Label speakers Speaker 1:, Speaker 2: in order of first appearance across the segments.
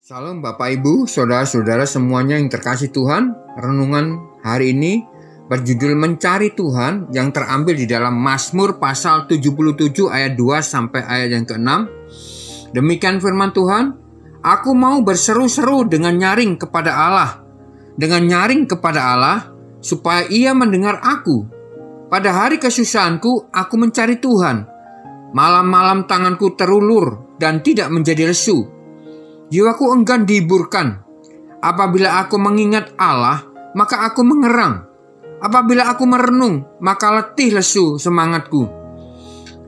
Speaker 1: Salam Bapak Ibu, Saudara-saudara semuanya yang terkasih Tuhan. Renungan hari ini berjudul Mencari Tuhan yang terambil di dalam Mazmur pasal 77 ayat 2 sampai ayat yang ke-6. Demikian firman Tuhan, "Aku mau berseru-seru dengan nyaring kepada Allah, supaya Ia mendengar aku. Pada hari kesusahanku, aku mencari Tuhan. Malam-malam tanganku terulur dan tidak menjadi lesu. Jiwaku enggan dihiburkan. Apabila aku mengingat Allah, maka aku mengerang. Apabila aku merenung, maka letih lesu semangatku.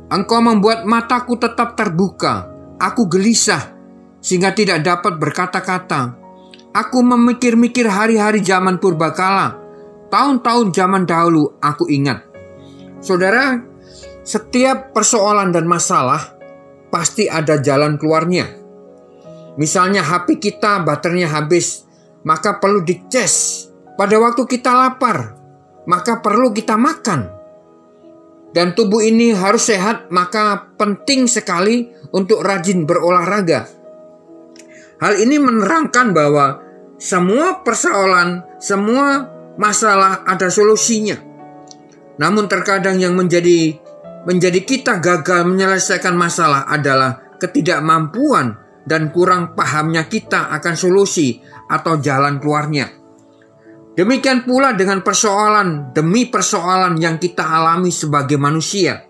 Speaker 1: Engkau membuat mataku tetap terbuka. Aku gelisah, sehingga tidak dapat berkata-kata. Aku memikir-mikir hari-hari zaman purbakala. Tahun-tahun zaman dahulu aku ingat." Saudara, setiap persoalan dan masalah pasti ada jalan keluarnya. Misalnya HP kita baterainya habis, maka perlu dicas. Pada waktu kita lapar, maka perlu kita makan. Dan tubuh ini harus sehat, maka penting sekali untuk rajin berolahraga. Hal ini menerangkan bahwa semua persoalan, semua masalah ada solusinya. Namun terkadang yang menjadi kita gagal menyelesaikan masalah adalah ketidakmampuan dan kurang pahamnya kita akan solusi atau jalan keluarnya. Demikian pula dengan persoalan demi persoalan yang kita alami sebagai manusia.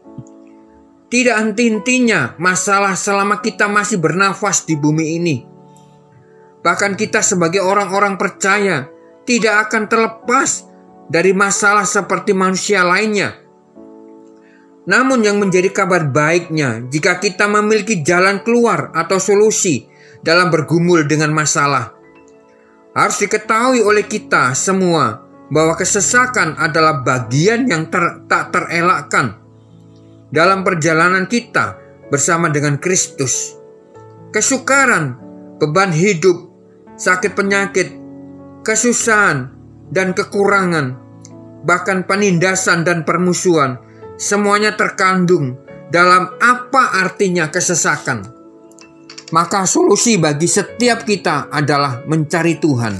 Speaker 1: Tidak henti-hentinya masalah selama kita masih bernafas di bumi ini. Bahkan kita sebagai orang-orang percaya tidak akan terlepas dari masalah seperti manusia lainnya. Namun yang menjadi kabar baiknya, jika kita memiliki jalan keluar atau solusi dalam bergumul dengan masalah. Harus diketahui oleh kita semua bahwa kesesakan adalah bagian yang tak terelakkan dalam perjalanan kita bersama dengan Kristus. Kesukaran, beban hidup, sakit penyakit, kesusahan dan kekurangan, bahkan penindasan dan permusuhan, semuanya terkandung dalam apa artinya kesesakan. Maka solusi bagi setiap kita adalah mencari Tuhan.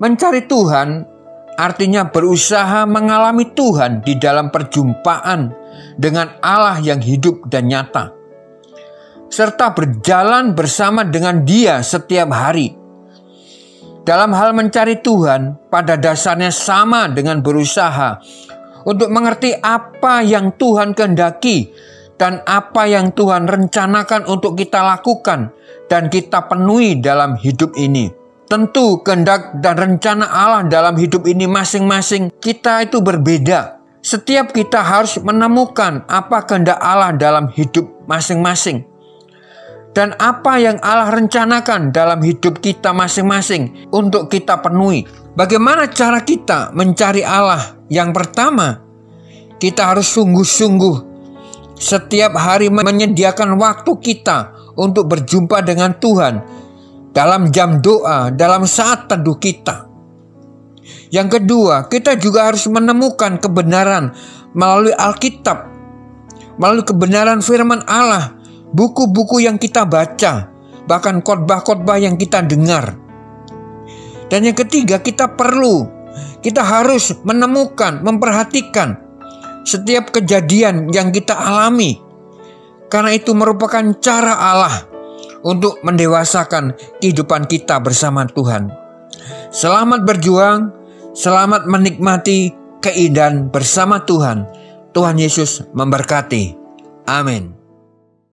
Speaker 1: Mencari Tuhan artinya berusaha mengalami Tuhan di dalam perjumpaan dengan Allah yang hidup dan nyata, serta berjalan bersama dengan Dia setiap hari. Dalam hal mencari Tuhan, pada dasarnya sama dengan berusaha untuk mengerti apa yang Tuhan kehendaki dan apa yang Tuhan rencanakan untuk kita lakukan dan kita penuhi dalam hidup ini. Tentu kehendak dan rencana Allah dalam hidup ini masing-masing kita itu berbeda. Setiap kita harus menemukan apa kehendak Allah dalam hidup masing-masing dan apa yang Allah rencanakan dalam hidup kita masing-masing untuk kita penuhi. Bagaimana cara kita mencari Allah? Yang pertama, kita harus sungguh-sungguh setiap hari menyediakan waktu kita untuk berjumpa dengan Tuhan dalam jam doa, dalam saat teduh kita. Yang kedua, kita juga harus menemukan kebenaran melalui Alkitab, melalui kebenaran firman Allah, buku-buku yang kita baca, bahkan khotbah-khotbah yang kita dengar. Dan yang ketiga, kita harus menemukan, memperhatikan setiap kejadian yang kita alami. Karena itu merupakan cara Allah untuk mendewasakan kehidupan kita bersama Tuhan. Selamat berjuang, selamat menikmati keindahan bersama Tuhan. Tuhan Yesus memberkati. Amin.